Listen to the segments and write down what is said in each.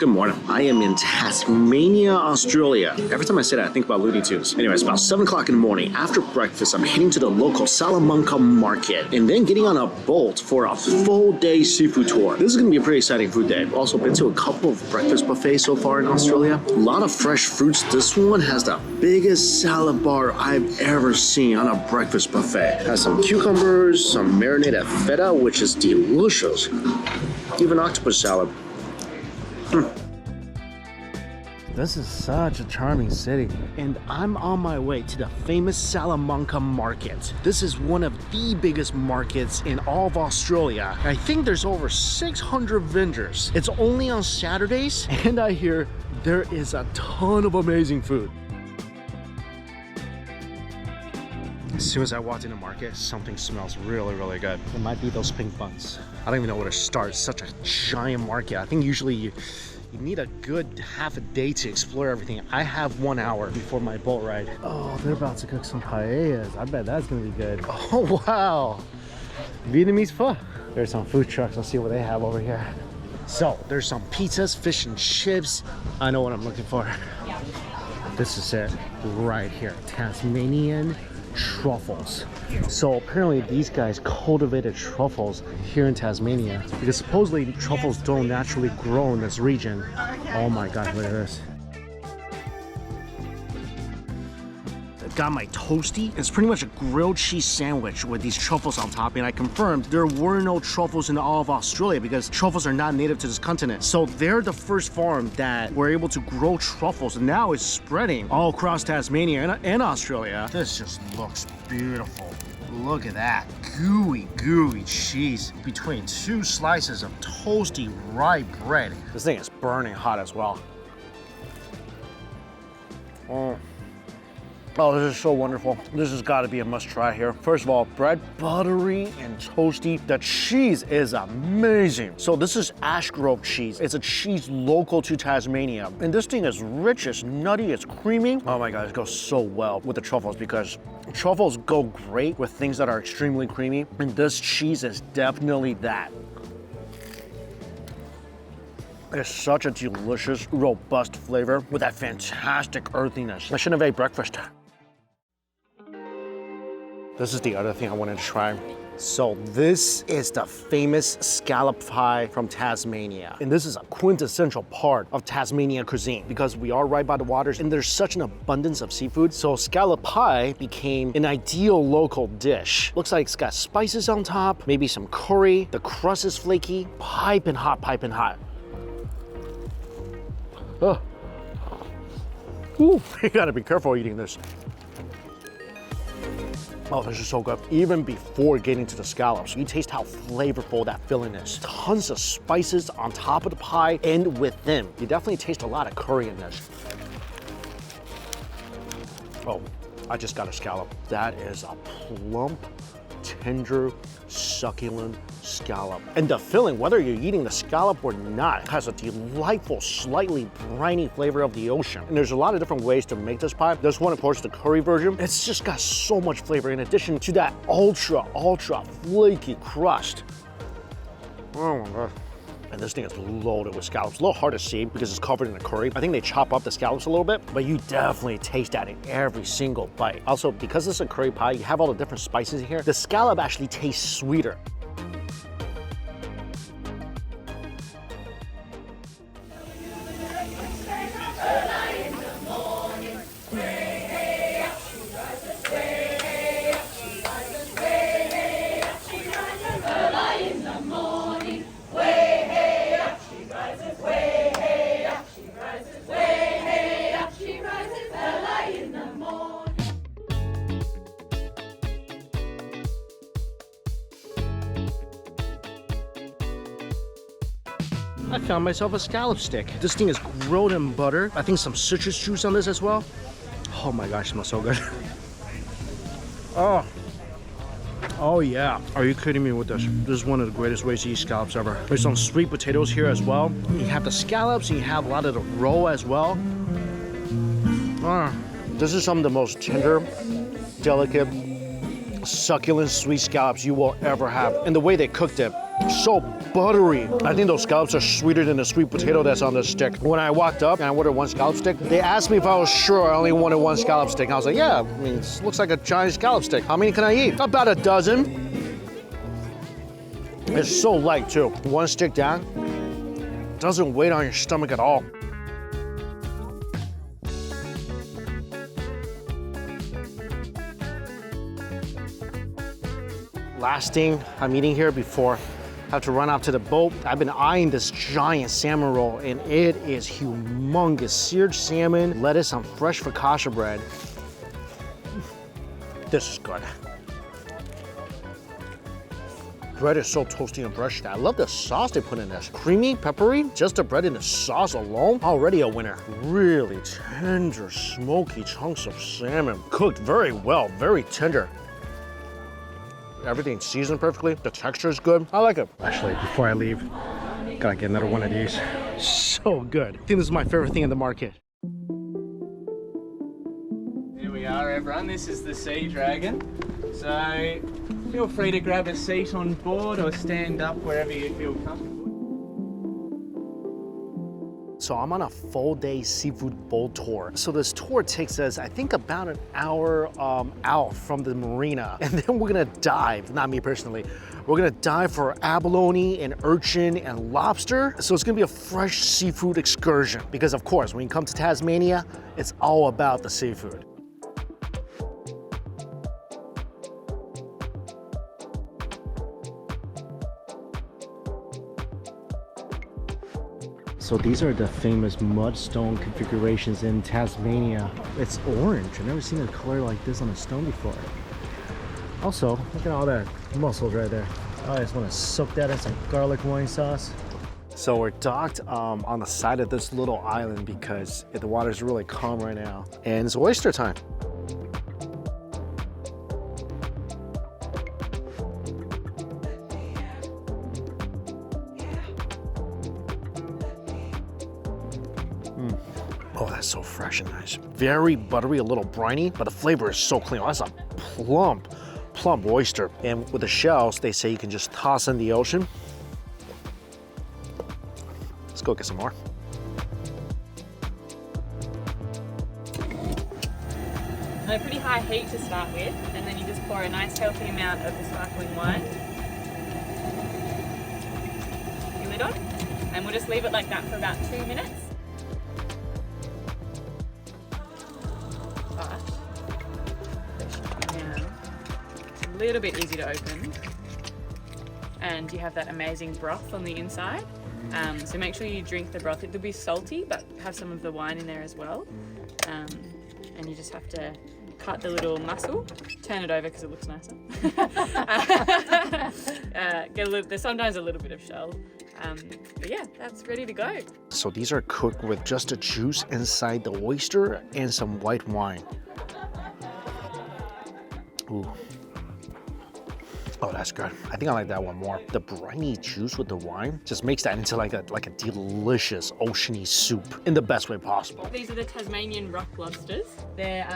Good morning. I am in Tasmania, Australia. Every time I say that, I think about Looney Tunes. Anyway, it's about 7 o'clock in the morning. After breakfast, I'm heading to the local Salamanca Market and then getting on a boat for a full-day seafood tour. This is going to be a pretty exciting food day. I've also been to a couple of breakfast buffets so far in Australia. A lot of fresh fruits. This one has the biggest salad bar I've ever seen on a breakfast buffet. It has some cucumbers, some marinated feta, which is delicious. Even octopus salad. This is such a charming city. And I'm on my way to the famous Salamanca Market. This is one of the biggest markets in all of Australia. I think there's over 600 vendors. It's only on Saturdays, and I hear there is a ton of amazing food. As soon as I walked in the market, something smells really, really good. It might be those pink buns. I don't even know where to start. It's such a giant market. I think usually you need a good half a day to explore everything. I have 1 hour before my boat ride. Oh, they're about to cook some paellas. I bet that's gonna be good. Oh, wow. Vietnamese pho. There's some food trucks. Let's see what they have over here. So there's some pizzas, fish and chips. I know what I'm looking for. This is it right here. Tasmanian truffles. So apparently these guys cultivated truffles here in Tasmania because supposedly truffles don't naturally grow in this region. Oh my god, look at this. Got my toastie. It's pretty much a grilled cheese sandwich with these truffles on top, and I confirmed there were no truffles in all of Australia because truffles are not native to this continent. So they're the first farm that were able to grow truffles, and now it's spreading all across Tasmania and Australia. This just looks beautiful. Look at that gooey cheese between 2 slices of toasty rye bread. This thing is burning hot as well. Oh, this is so wonderful. This has got to be a must try here. First of all, bread, buttery and toasty. The cheese is amazing. So this is Ash Grove cheese. It's a cheese local to Tasmania. And this thing is rich, it's nutty, it's creamy. Oh my God, it goes so well with the truffles because truffles go great with things that are extremely creamy. And this cheese is definitely that. It's such a delicious, robust flavor with that fantastic earthiness. I shouldn't have ate breakfast. This is the other thing I wanted to try. So this is the famous scallop pie from Tasmania. And this is a quintessential part of Tasmanian cuisine because we are right by the waters and there's such an abundance of seafood. So scallop pie became an ideal local dish. Looks like it's got spices on top, maybe some curry. The crust is flaky, piping hot, piping hot. Oh. Ooh, you gotta be careful eating this. Oh, this is so good. Even before getting to the scallops, you taste how flavorful that filling is. Tons of spices on top of the pie and with them. You definitely taste a lot of curry in this. Oh, I just got a scallop. That is a plump, tender, succulent scallop. And the filling, whether you're eating the scallop or not, has a delightful, slightly briny flavor of the ocean. And there's a lot of different ways to make this pie. This one, of course, the curry version. It's just got so much flavor in addition to that ultra flaky crust. Oh my God. And this thing is loaded with scallops. A little hard to see because it's covered in the curry. I think they chop up the scallops a little bit, but you definitely taste that in every single bite. Also, because this is a curry pie, you have all the different spices in here. The scallop actually tastes sweeter. I found myself a scallop stick. This thing is grilled in butter. I think some citrus juice on this as well. Oh my gosh, it smells so good. Oh yeah. Are you kidding me with this? This is one of the greatest ways to eat scallops ever. There's some sweet potatoes here as well. You have the scallops and you have a lot of the roe as well. This is some of the most tender, delicate, succulent, sweet scallops you will ever have. And the way they cooked it, So buttery. I think those scallops are sweeter than the sweet potato that's on this stick. When I walked up and I ordered one scallop stick, they asked me if I was sure I only wanted one scallop stick. I was like, yeah, I mean, it looks like a giant scallop stick. How many can I eat? About a dozen. It's so light too. One stick down, doesn't weigh on your stomach at all. Last thing I'm eating here before I have to run out to the boat. I've been eyeing this giant salmon roll and it is humongous. Seared salmon, lettuce on fresh focaccia bread. This is good. Bread is so toasty and fresh. I love the sauce they put in this. Creamy, peppery, just the bread and the sauce alone, already a winner. Really tender, smoky chunks of salmon. Cooked very well, very tender. Everything's seasoned perfectly. The texture is good. I like it. Actually, before I leave, gotta get another one of these. So good. I think this is my favorite thing in the market. Here we are, everyone. This is the Sea Dragon. So feel free to grab a seat on board or stand up wherever you feel comfortable. So I'm on a full day seafood boat tour. So this tour takes us, I think, about an hour out from the marina. And then we're gonna dive, not me personally, we're gonna dive for abalone and urchin and lobster. So it's gonna be a fresh seafood excursion. Because of course, when you come to Tasmania, it's all about the seafood. So these are the famous mudstone configurations in Tasmania. It's orange. I've never seen a color like this on a stone before. Also, look at all that mussels right there. I just want to soak that in some garlic wine sauce. So we're docked on the side of this little island because the water's really calm right now. And it's oyster time. Oh, that's so fresh and nice. Very buttery, a little briny, but the flavor is so clean. Oh, that's a plump oyster. And with the shells, they say you can just toss in the ocean. Let's go get some more. A pretty high heat to start with, and then you just pour a nice healthy amount of the sparkling wine. Your lid on, and we'll just leave it like that for about 2 minutes. A little bit easy to open, and you have that amazing broth on the inside. So make sure you drink the broth. It'll be salty, but have some of the wine in there as well. And you just have to cut the little mussel, turn it over because it looks nicer. There's sometimes a little bit of shell. But yeah, that's ready to go. So these are cooked with just the juice inside the oyster and some white wine. Ooh. Oh, that's good. I think I like that one more. The briny juice with the wine just makes that into like a delicious oceany soup in the best way possible. These are the Tasmanian rock lobsters. They're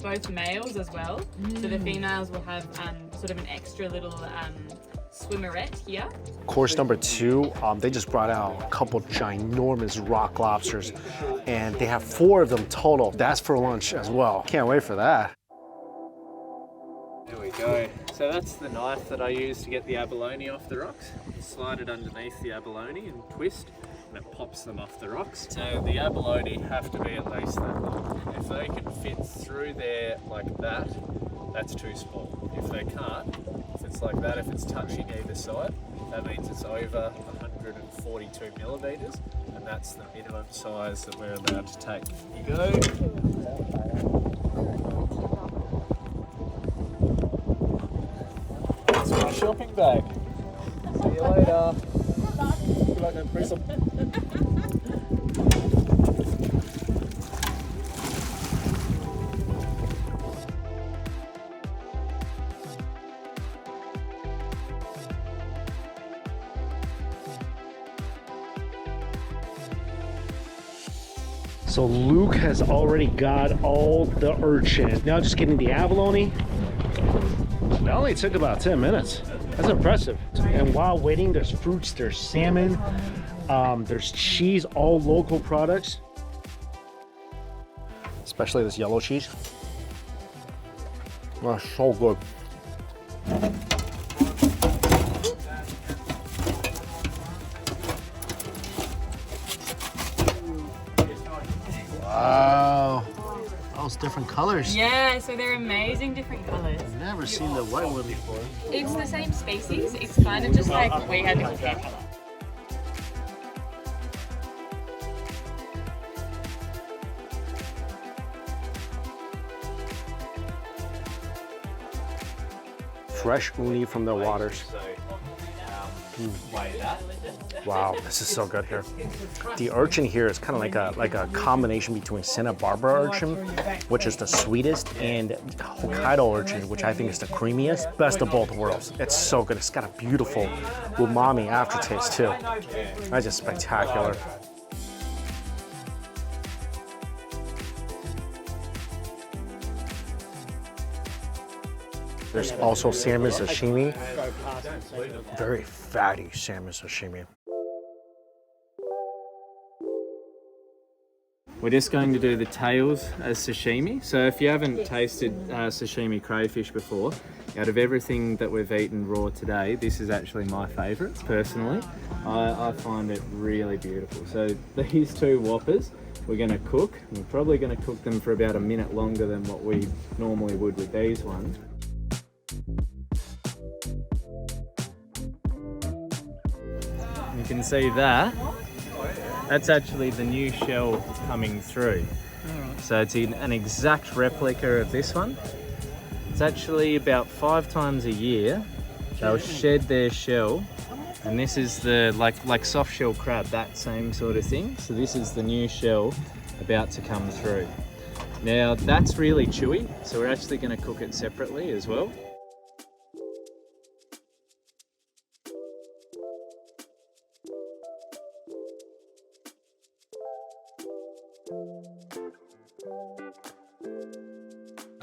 both males as well. So the females will have sort of an extra little swimmerette here. Course number 2, they just brought out a couple ginormous rock lobsters, and they have 4 of them total. That's for lunch as well. Can't wait for that. There we go. So that's the knife that I use to get the abalone off the rocks. You slide it underneath the abalone and twist, and it pops them off the rocks. So the abalone have to be at least that long. If they can fit through there like that, that's too small. If they can't, if it's like that, if it's touching either side, that means it's over 142 millimeters, and that's the minimum size that we're allowed to take. Here you go. That's my shopping bag. See you later. Good luck, no prism. So Luke has already got all the urchin. Now just getting the abalone. That only took about 10 minutes. That's impressive. And while waiting, there's fruits, there's salmon, there's cheese, all local products. Especially this yellow cheese. Oh, so good. Wow. Those different colors. Yeah, so they're amazing different colors. I've never seen the white one before. It's the same species. It's kind of just like we had the hair color. Fresh uni from the waters. Wow, this is so good here. The urchin here is kind of like a combination between Santa Barbara urchin, which is the sweetest, and Hokkaido urchin, which I think is the creamiest. Best of both worlds. It's so good. It's got a beautiful umami aftertaste too. That's just spectacular. There's also salmon sashimi. Very fatty salmon sashimi. We're just going to do the tails as sashimi. So if you haven't tasted sashimi crayfish before, out of everything that we've eaten raw today, this is actually my favourite, personally. I find it really beautiful. So these two whoppers, we're going to cook. We're probably going to cook them for about a minute longer than what we normally would with these ones. You can see that. That's actually the new shell coming through. So it's an exact replica of this one. It's actually about 5 times a year they'll shed their shell, and this is the like soft shell crab, that same sort of thing. So this is the new shell about to come through. Now that's really chewy, so we're actually going to cook it separately as well.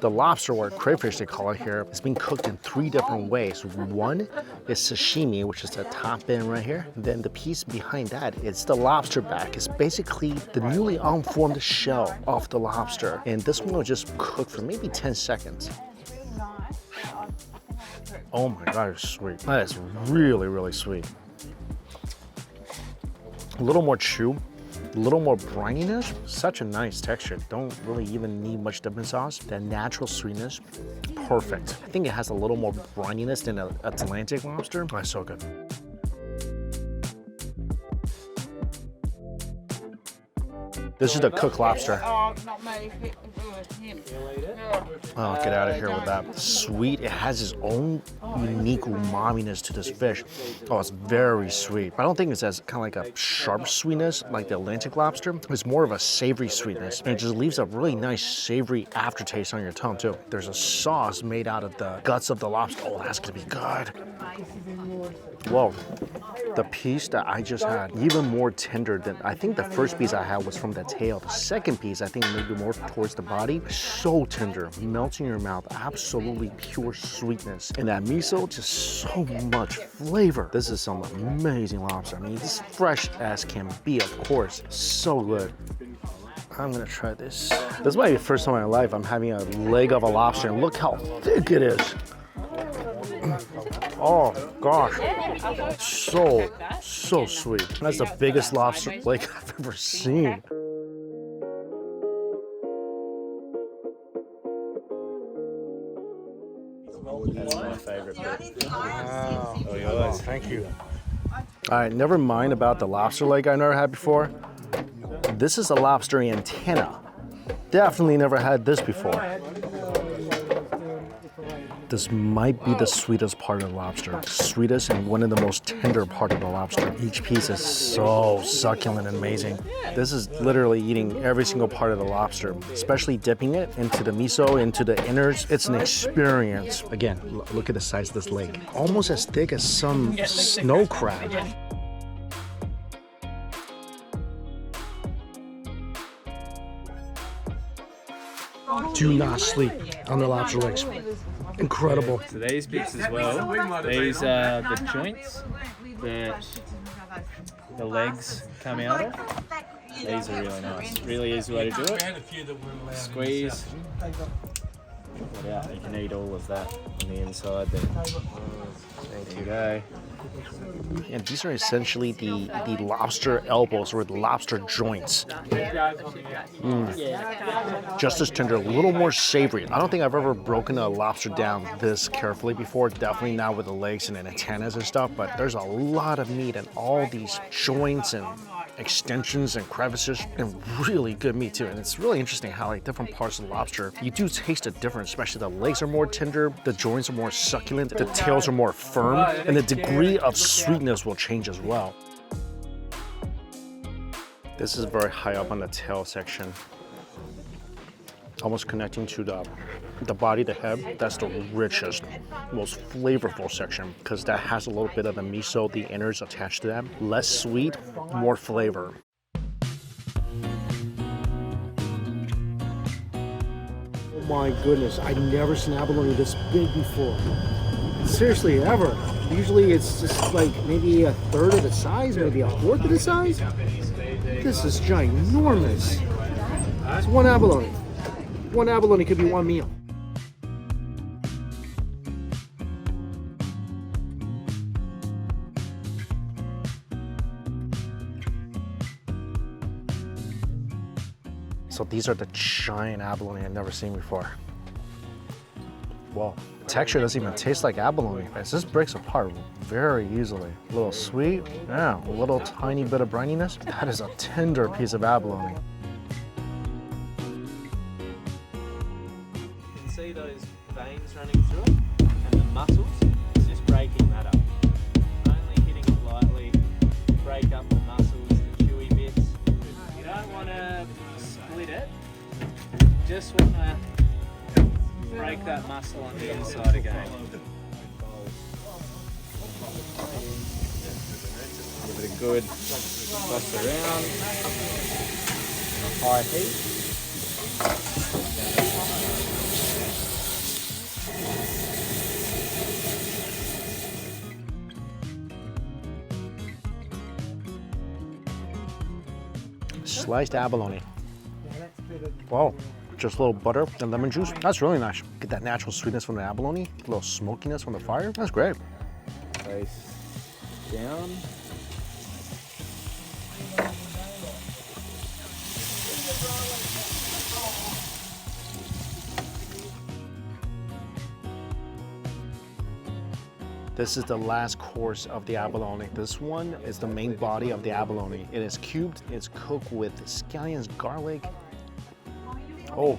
The lobster, or crayfish they call it here, is being cooked in 3 different ways. One is sashimi, which is the top end right here. Then the piece behind that is the lobster back. It's basically the newly unformed shell of the lobster. And this one will just cook for maybe 10 seconds. Oh my God, it's sweet. That is really, really sweet. A little more chew. A little more brininess, such a nice texture. Don't really even need much dipping sauce. That natural sweetness, perfect. I think it has a little more brininess than an Atlantic lobster. That's so good. This is the cooked lobster. Oh, not me. It was him. Oh, get out of here with that. Sweet, it has its own unique umami-ness to this fish. Oh, it's very sweet. I don't think it's as kind of like a sharp sweetness like the Atlantic lobster. It's more of a savory sweetness, and it just leaves a really nice savory aftertaste on your tongue too. There's a sauce made out of the guts of the lobster. Oh, that's gonna be good. Whoa. The piece that I just had, even more tender than, I think the first piece I had was from the tail. The second piece, I think maybe more towards the body. So tender, melts in your mouth, absolutely pure sweetness. And that miso, just so much flavor. This is some amazing lobster. I mean, it's fresh as can be, of course. So good. I'm gonna try this. This might be the first time in my life I'm having a leg of a lobster, and look how thick it is. Oh gosh, so sweet. That's the biggest lobster leg I've ever seen. That's my favorite bit. Wow. Oh, yours. Thank you. All right, never mind about the lobster leg I never had before. This is a lobster antenna. Definitely never had this before. This might be the sweetest part of the lobster. Sweetest and one of the most tender part of the lobster. Each piece is so succulent and amazing. This is literally eating every single part of the lobster, especially dipping it into the miso, into the innards. It's an experience. Again, look at the size of this leg. Almost as thick as some snow crab. Do not sleep on the lobster legs. Incredible. So these bits as well, these are the joints that the legs come out of. These are really nice. Really easy way to do it. Squeeze. Get out. You can eat all of that on the inside there. There you go. And these are essentially the lobster elbows or the lobster joints. Just as tender, a little more savory. I don't think I've ever broken a lobster down this carefully before. Definitely not with the legs and the antennas and stuff, but there's a lot of meat in all these joints and extensions and crevices, and really good meat too. And it's really interesting how like different parts of the lobster, you do taste a difference, especially the legs are more tender, the joints are more succulent, the tails are more firm, and the degree of sweetness will change as well. This is very high up on the tail section, almost connecting to the body, the head. That's the richest, most flavorful section because that has a little bit of the miso, the innards attached to that. Less sweet, more flavor. Oh my goodness, I've never seen abalone this big before. Seriously, ever. Usually it's just like maybe a third of the size, maybe a fourth of the size. This is ginormous. It's one abalone. One abalone could be one meal. So these are the giant abalone I've never seen before. Whoa. The texture doesn't even taste like abalone. This breaks apart very easily. A little sweet, yeah, a little tiny bit of brininess. That is a tender piece of abalone. You can see those veins running through it and the muscles. It's just breaking that up. Only hitting it lightly, break up the muscles, the chewy bits. You don't want to split it, just want to break that muscle on the inside again. Give it a good toss around on a high heat. Sliced abalone. Wow. Just a little butter and lemon juice. That's really nice. Get that natural sweetness from the abalone, a little smokiness from the fire. That's great. Face down. This is the last course of the abalone. This one is the main body of the abalone. It is cubed, it's cooked with scallions, garlic. Oh,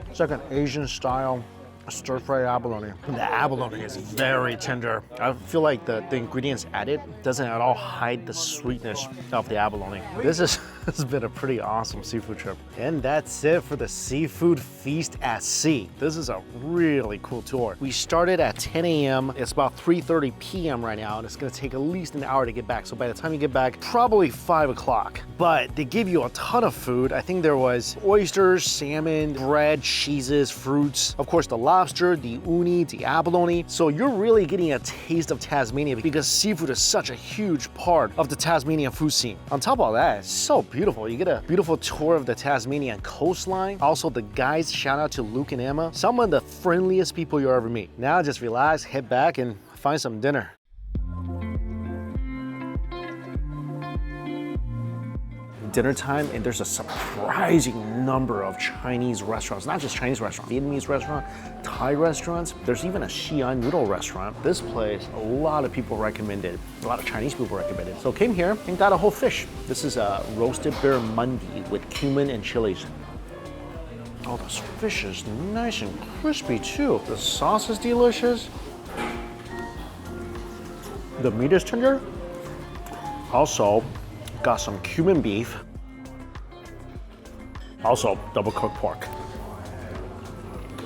it's like an Asian style stir-fried abalone. The abalone is very tender. I feel like the ingredients added doesn't at all hide the sweetness of the abalone. This has been a pretty awesome seafood trip. And that's it for the seafood feast at sea. This is a really cool tour. We started at 10 a.m. It's about 3:30 p.m. right now, and it's gonna take at least an hour to get back. So by the time you get back, probably 5 o'clock. But they give you a ton of food. I think there was oysters, salmon, bread, cheeses, fruits, of course the lobster, the uni, the abalone. So you're really getting a taste of Tasmania because seafood is such a huge part of the Tasmanian food scene. On top of all that, it's so beautiful. You get a beautiful tour of the Tasmanian coastline. Also, the guides, shout out to Luke and Emma, some of the friendliest people you'll ever meet. Now just relax, head back and find some dinner. Dinner time, and there's a surprising number of Chinese restaurants. Not just Chinese restaurants, Vietnamese restaurant, Thai restaurants. There's even a Xi'an noodle restaurant. This place, a lot of people recommended. A lot of Chinese people recommended. So came here and got a whole fish. This is a roasted bear mundi with cumin and chilies. Oh, this fish is nice and crispy too. The sauce is delicious. The meat is tender. Also, got some cumin beef. Also, double cooked pork.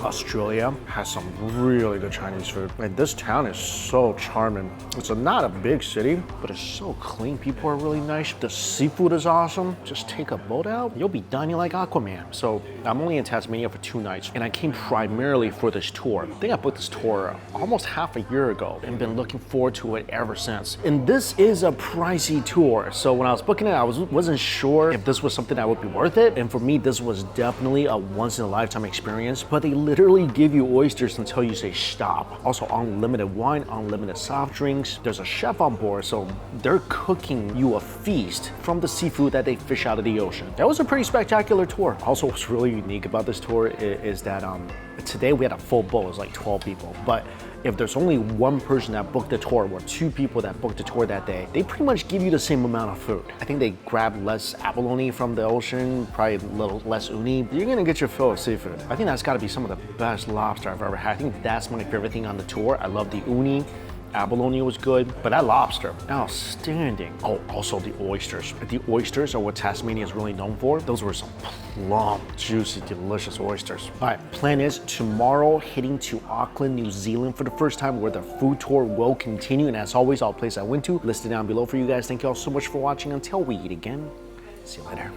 Australia has some really good Chinese food. And this town is so charming. It's not a big city, but it's so clean. People are really nice. The seafood is awesome. Just take a boat out, you'll be dining like Aquaman. So I'm only in Tasmania for 2 nights, and I came primarily for this tour. I think I booked this tour almost half a year ago and been looking forward to it ever since. And this is a pricey tour. So when I was booking it, I wasn't sure if this was something that would be worth it. And for me, this was definitely a once in a lifetime experience, but they literally give you oysters until you say stop. Also unlimited wine, unlimited soft drinks. There's a chef on board, so they're cooking you a feast from the seafood that they fish out of the ocean. That was a pretty spectacular tour. Also, what's really unique about this tour is that today we had a full boat. It was like 12 people, but if there's only one person that booked the tour or 2 people that booked the tour that day, they pretty much give you the same amount of food. I think they grab less abalone from the ocean, probably a little less uni. You're gonna get your fill of seafood. I think that's gotta be some of the best lobster I've ever had. I think that's my favorite thing on the tour. I love the uni. Abalone was good, but that lobster, outstanding. Oh, also the oysters. The oysters are what Tasmania is really known for. Those were some plump, juicy, delicious oysters. All right, plan is tomorrow heading to Auckland, New Zealand for the first time, where the food tour will continue. And as always, all places I went to listed down below for you guys. Thank you all so much for watching. Until we eat again, see you later.